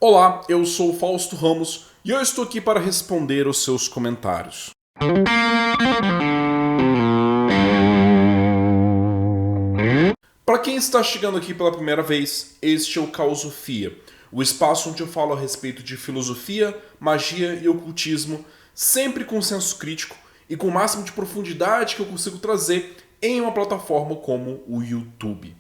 Olá, eu sou o Fausto Ramos e eu estou aqui para responder os seus comentários. Para quem está chegando aqui pela primeira vez, este é o Causofia, o espaço onde eu falo a respeito de filosofia, magia e ocultismo, sempre com senso crítico e com o máximo de profundidade que eu consigo trazer em uma plataforma como o YouTube.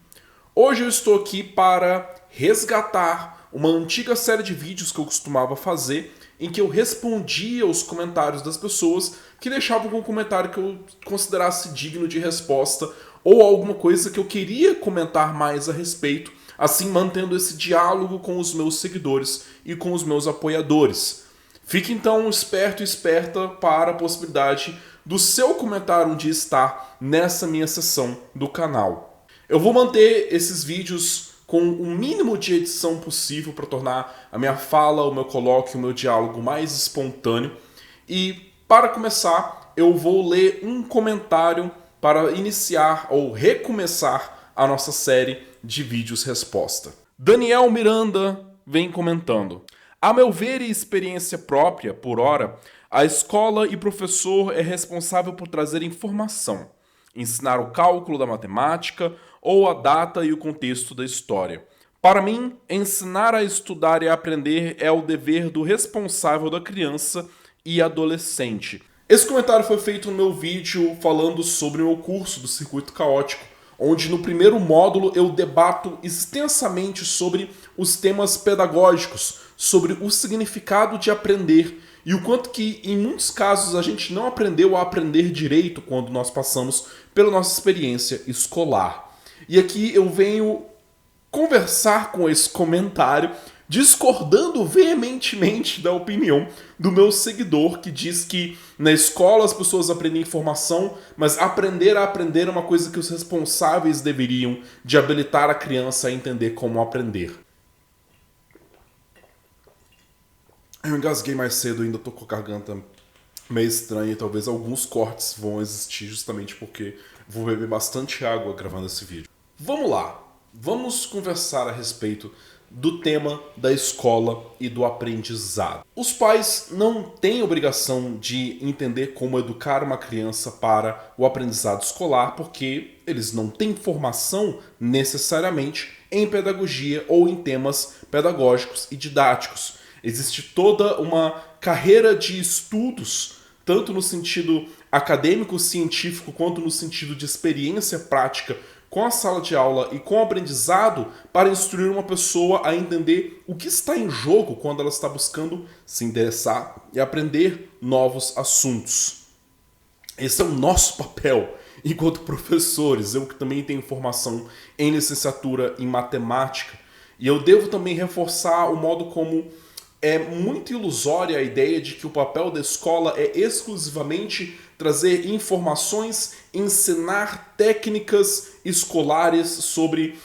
Hoje eu estou aqui para resgatar uma antiga série de vídeos que eu costumava fazer, em que eu respondia os comentários das pessoas que deixavam algum comentário que eu considerasse digno de resposta ou alguma coisa que eu queria comentar mais a respeito, assim mantendo esse diálogo com os meus seguidores e com os meus apoiadores. Fique então esperto e esperta para a possibilidade do seu comentário um dia estar nessa minha sessão do canal. Eu vou manter esses vídeos com o mínimo de edição possível para tornar a minha fala, o meu colóquio, o meu diálogo mais espontâneo. E para começar, eu vou ler um comentário para iniciar ou recomeçar a nossa série de vídeos resposta. Daniel Miranda vem comentando: a meu ver e experiência própria, por ora, a escola e professor é responsável por trazer informação, ensinar o cálculo da matemática ou a data e o contexto da história. Para mim, ensinar a estudar e a aprender é o dever do responsável da criança e adolescente. Esse comentário foi feito no meu vídeo falando sobre o meu curso do Circuito Caótico, onde no primeiro módulo eu debato extensamente sobre os temas pedagógicos, sobre o significado de aprender e o quanto que, em muitos casos, a gente não aprendeu a aprender direito quando nós passamos pela nossa experiência escolar. E aqui eu venho conversar com esse comentário, discordando veementemente da opinião do meu seguidor, que diz que na escola as pessoas aprendem informação, mas aprender a aprender é uma coisa que os responsáveis deveriam de habilitar a criança a entender como aprender. Eu engasguei mais cedo, ainda tô com a garganta meio estranha e talvez alguns cortes vão existir justamente porque vou beber bastante água gravando esse vídeo. Vamos lá, vamos conversar a respeito do tema da escola e do aprendizado. Os pais não têm obrigação de entender como educar uma criança para o aprendizado escolar porque eles não têm formação necessariamente em pedagogia ou em temas pedagógicos e didáticos. Existe toda uma carreira de estudos, tanto no sentido acadêmico, científico, quanto no sentido de experiência prática com a sala de aula e com o aprendizado para instruir uma pessoa a entender o que está em jogo quando ela está buscando se interessar e aprender novos assuntos. Esse é o nosso papel enquanto professores. Eu que também tenho formação em licenciatura em matemática e eu devo também reforçar o modo como é muito ilusória a ideia de que o papel da escola é exclusivamente trazer informações, ensinar técnicas escolares sobre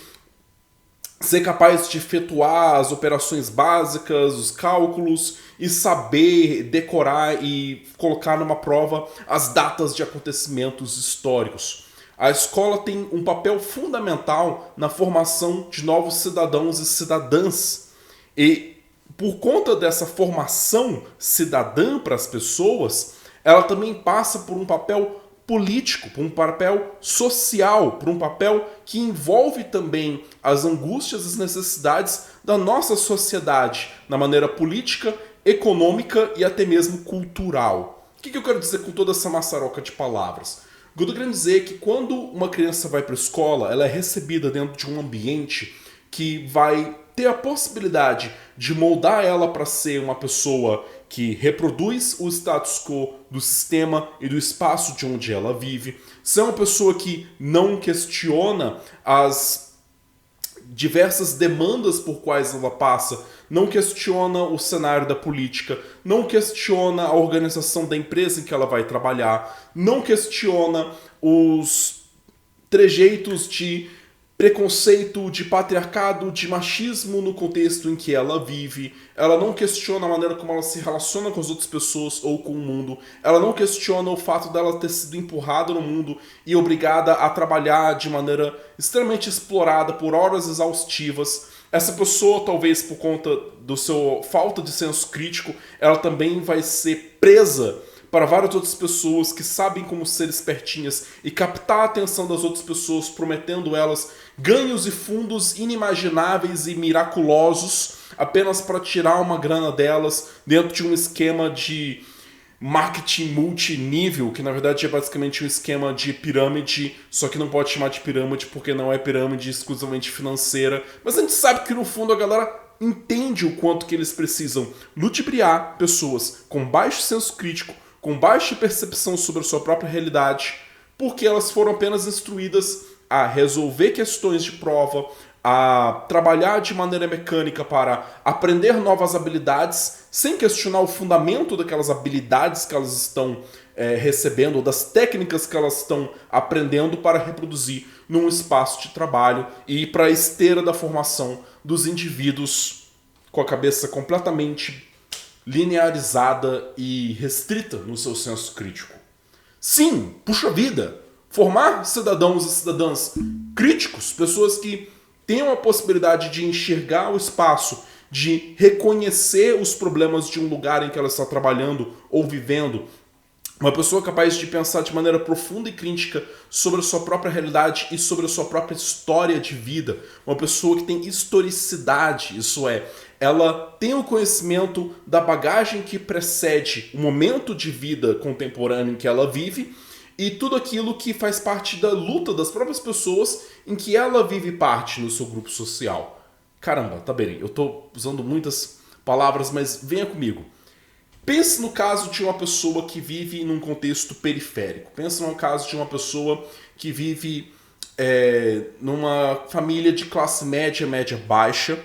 ser capaz de efetuar as operações básicas, os cálculos e saber decorar e colocar numa prova as datas de acontecimentos históricos. A escola tem um papel fundamental na formação de novos cidadãos e cidadãs. E por conta dessa formação cidadã para as pessoas, ela também passa por um papel político, por um papel social, por um papel que envolve também as angústias e as necessidades da nossa sociedade, na maneira política, econômica e até mesmo cultural. O que eu quero dizer com toda essa maçaroca de palavras? O que eu estou querendo dizer é que quando uma criança vai para a escola, ela é recebida dentro de um ambiente que vai ter a possibilidade de moldar ela para ser uma pessoa que reproduz o status quo do sistema e do espaço de onde ela vive, ser uma pessoa que não questiona as diversas demandas por quais ela passa, não questiona o cenário da política, não questiona a organização da empresa em que ela vai trabalhar, não questiona os trejeitos de preconceito, de patriarcado, de machismo no contexto em que ela vive. Ela não questiona a maneira como ela se relaciona com as outras pessoas ou com o mundo. Ela não questiona o fato dela ter sido empurrada no mundo e obrigada a trabalhar de maneira extremamente explorada por horas exaustivas. essa pessoa, talvez por conta do seu falta de senso crítico, ela também vai ser presa para várias outras pessoas que sabem como ser espertinhas e captar a atenção das outras pessoas, prometendo elas ganhos e fundos inimagináveis e miraculosos apenas para tirar uma grana delas dentro de um esquema de marketing multinível, que na verdade é basicamente um esquema de pirâmide, só que não pode chamar de pirâmide porque não é pirâmide exclusivamente financeira, mas a gente sabe que no fundo a galera entende o quanto que eles precisam ludibriar pessoas com baixo senso crítico, com baixa percepção sobre a sua própria realidade, porque elas foram apenas instruídas a resolver questões de prova, a trabalhar de maneira mecânica para aprender novas habilidades, sem questionar o fundamento daquelas habilidades que elas estão recebendo, ou das técnicas que elas estão aprendendo para reproduzir num espaço de trabalho e para a esteira da formação dos indivíduos com a cabeça completamente linearizada e restrita no seu senso crítico. Sim, puxa vida, formar cidadãos e cidadãs críticos, pessoas que tenham a possibilidade de enxergar o espaço, de reconhecer os problemas de um lugar em que ela está trabalhando ou vivendo, uma pessoa capaz de pensar de maneira profunda e crítica sobre a sua própria realidade e sobre a sua própria história de vida. Uma pessoa que tem historicidade, isso é, ela tem o conhecimento da bagagem que precede o momento de vida contemporâneo em que ela vive e tudo aquilo que faz parte da luta das próprias pessoas em que ela vive parte no seu grupo social. Caramba, tá bem, eu tô usando muitas palavras, mas venha comigo. Pense no caso de uma pessoa que vive num contexto periférico. Pense no caso de uma pessoa que vive numa família de classe média, média baixa,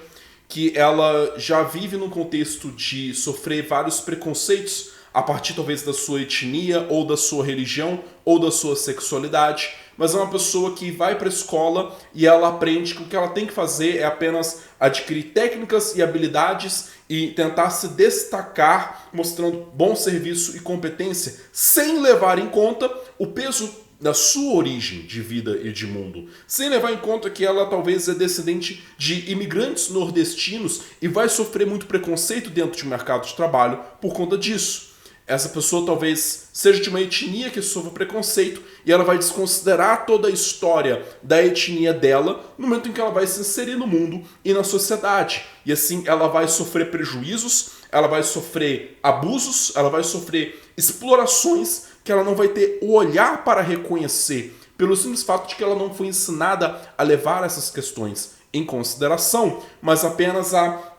que ela já vive num contexto de sofrer vários preconceitos a partir talvez da sua etnia, ou da sua religião, ou da sua sexualidade, mas é uma pessoa que vai para a escola e ela aprende que o que ela tem que fazer é apenas adquirir técnicas e habilidades e tentar se destacar mostrando bom serviço e competência, sem levar em conta o peso da sua origem de vida e de mundo, sem levar em conta que ela talvez é descendente de imigrantes nordestinos e vai sofrer muito preconceito dentro de um mercado de trabalho por conta disso. Essa pessoa talvez seja de uma etnia que sofre preconceito e ela vai desconsiderar toda a história da etnia dela no momento em que ela vai se inserir no mundo e na sociedade. E assim ela vai sofrer prejuízos, ela vai sofrer abusos, ela vai sofrer explorações que ela não vai ter o olhar para reconhecer, pelo simples fato de que ela não foi ensinada a levar essas questões em consideração, mas apenas a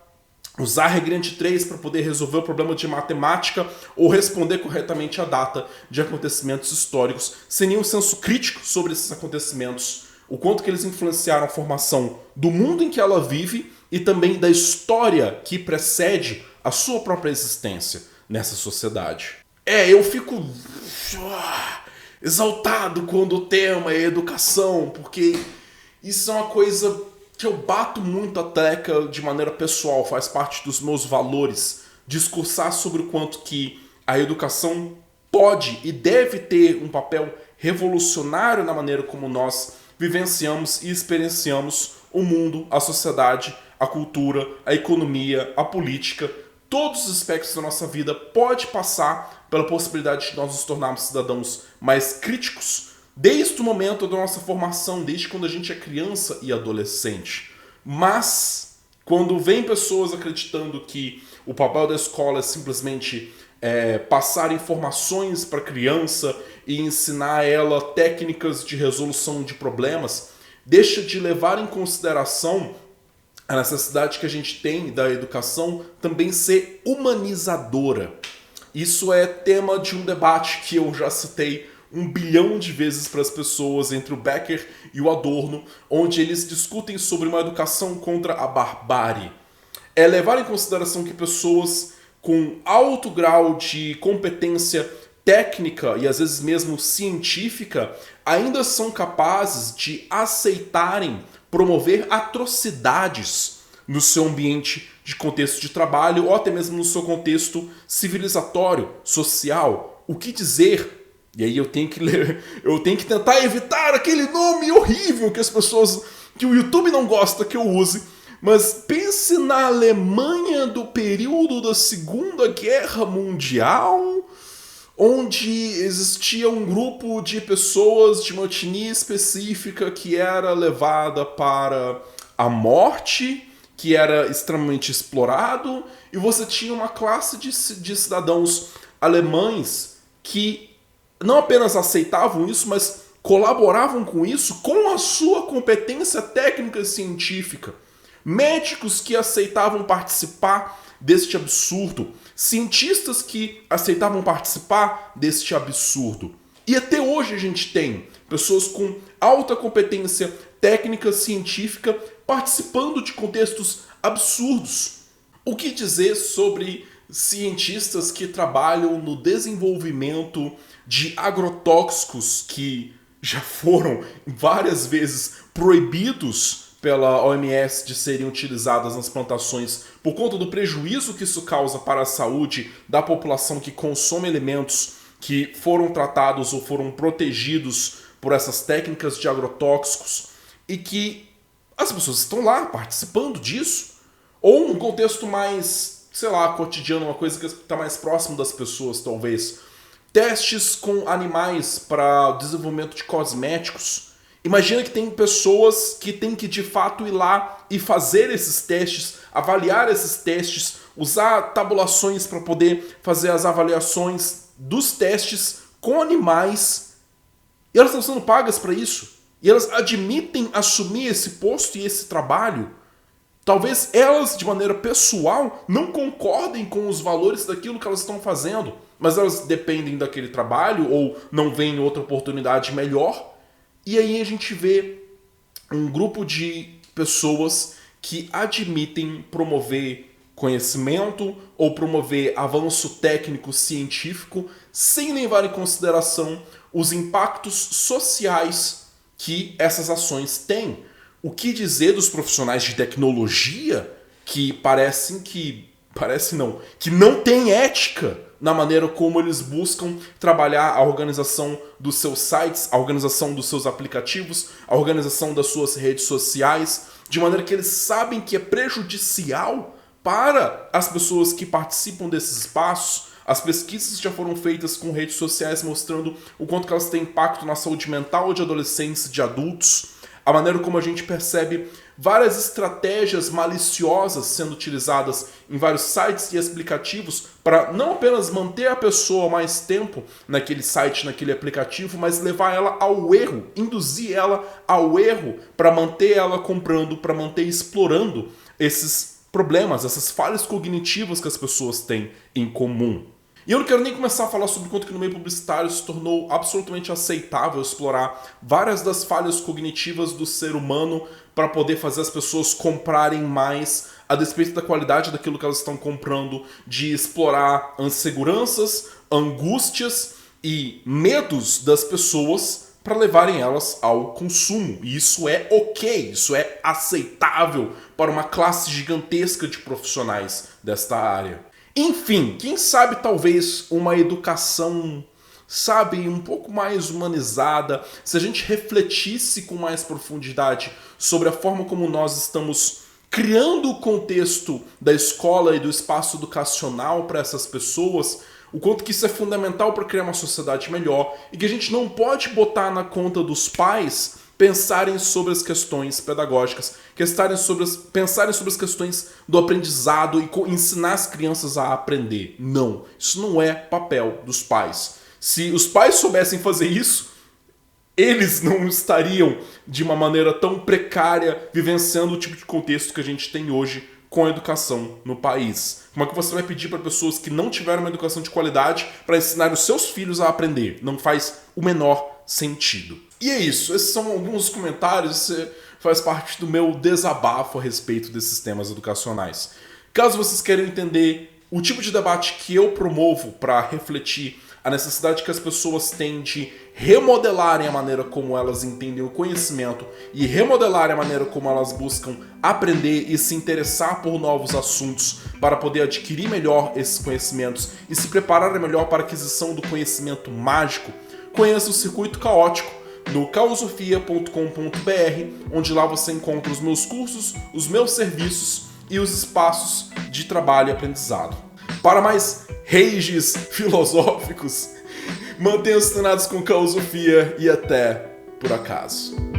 usar a regra de 3 para poder resolver o problema de matemática ou responder corretamente a data de acontecimentos históricos, sem nenhum senso crítico sobre esses acontecimentos, o quanto que eles influenciaram a formação do mundo em que ela vive e também da história que precede a sua própria existência nessa sociedade. Eu fico exaltado quando o tema é educação, porque isso é uma coisa que eu bato muito a tecla de maneira pessoal, faz parte dos meus valores, discursar sobre o quanto que a educação pode e deve ter um papel revolucionário na maneira como nós vivenciamos e experienciamos o mundo, a sociedade, a cultura, a economia, a política. Todos os aspectos da nossa vida pode passar pela possibilidade de nós nos tornarmos cidadãos mais críticos, desde o momento da nossa formação, desde quando a gente é criança e adolescente. Mas, quando vem pessoas acreditando que o papel da escola é simplesmente passar informações para a criança e ensinar a ela técnicas de resolução de problemas, deixa de levar em consideração a necessidade que a gente tem da educação também ser humanizadora. Isso é tema de um debate que eu já citei 1 bilhão de vezes para as pessoas entre o Becker e o Adorno, onde eles discutem sobre uma educação contra a barbárie. É levar em consideração que pessoas com alto grau de competência técnica e às vezes mesmo científica ainda são capazes de aceitarem promover atrocidades no seu ambiente de contexto de trabalho ou até mesmo no seu contexto civilizatório, social. O que dizer? E aí eu tenho que tentar evitar aquele nome horrível que as pessoas, que o YouTube não gosta que eu use, Mas pense na Alemanha do período da Segunda Guerra Mundial, onde existia um grupo de pessoas de uma etnia específica que era levada para a morte, que era extremamente explorado, e você tinha uma classe de cidadãos alemães que não apenas aceitavam isso, mas colaboravam com isso com a sua competência técnica e científica. Médicos que aceitavam participar deste absurdo, cientistas que aceitavam participar deste absurdo. E até hoje a gente tem pessoas com alta competência técnica científica participando de contextos absurdos. O que dizer sobre cientistas que trabalham no desenvolvimento de agrotóxicos que já foram várias vezes proibidos pela OMS de serem utilizadas nas plantações por conta do prejuízo que isso causa para a saúde da população que consome alimentos que foram tratados ou foram protegidos por essas técnicas de agrotóxicos, e que as pessoas estão lá participando disso, ou um contexto mais, sei lá, cotidiano, uma coisa que está mais próximo das pessoas, talvez. Testes com animais para o desenvolvimento de cosméticos. Imagina que tem pessoas que têm que de fato ir lá e fazer esses testes, avaliar esses testes, usar tabulações para poder fazer as avaliações dos testes com animais. E elas estão sendo pagas para isso. E elas admitem assumir esse posto e esse trabalho. Talvez elas, de maneira pessoal, não concordem com os valores daquilo que elas estão fazendo, mas elas dependem daquele trabalho ou não veem outra oportunidade melhor. E aí a gente vê um grupo de pessoas que admitem promover conhecimento ou promover avanço técnico científico sem levar em consideração os impactos sociais que essas ações têm. O que dizer dos profissionais de tecnologia que que não têm ética na maneira como eles buscam trabalhar a organização dos seus sites, a organização dos seus aplicativos, a organização das suas redes sociais, de maneira que eles sabem que é prejudicial para as pessoas que participam desses espaços. As pesquisas já foram feitas com redes sociais mostrando o quanto que elas têm impacto na saúde mental de adolescentes e de adultos. A maneira como a gente percebe várias estratégias maliciosas sendo utilizadas em vários sites e aplicativos para não apenas manter a pessoa mais tempo naquele site, naquele aplicativo, mas levar ela ao erro, induzir ela ao erro para manter ela comprando, para manter explorando esses problemas, essas falhas cognitivas que as pessoas têm em comum. E eu não quero nem começar a falar sobre o quanto que no meio publicitário se tornou absolutamente aceitável explorar várias das falhas cognitivas do ser humano para poder fazer as pessoas comprarem mais a despeito da qualidade daquilo que elas estão comprando, de explorar inseguranças, angústias e medos das pessoas para levarem elas ao consumo. E isso é ok, isso é aceitável para uma classe gigantesca de profissionais desta área. Enfim, quem sabe talvez uma educação, um pouco mais humanizada, se a gente refletisse com mais profundidade sobre a forma como nós estamos criando o contexto da escola e do espaço educacional para essas pessoas, o quanto que isso é fundamental para criar uma sociedade melhor e que a gente não pode botar na conta dos pais pensarem sobre as questões pedagógicas, pensarem sobre as questões do aprendizado e ensinar as crianças a aprender. Não, isso não é papel dos pais. Se os pais soubessem fazer isso, eles não estariam de uma maneira tão precária vivenciando o tipo de contexto que a gente tem hoje com a educação no país. Como é que você vai pedir para pessoas que não tiveram uma educação de qualidade para ensinar os seus filhos a aprender? Não faz o menor sentido. E é isso, esses são alguns comentários, isso faz parte do meu desabafo a respeito desses temas educacionais. Caso vocês queiram entender o tipo de debate que eu promovo para refletir a necessidade que as pessoas têm de remodelarem a maneira como elas entendem o conhecimento e remodelarem a maneira como elas buscam aprender e se interessar por novos assuntos para poder adquirir melhor esses conhecimentos e se preparar melhor para a aquisição do conhecimento mágico, conheça o Circuito Caótico. no causofia.com.br, onde lá você encontra os meus cursos, os meus serviços e os espaços de trabalho e aprendizado. Para mais rages filosóficos, mantenham-se antenados com Causofia e até por acaso.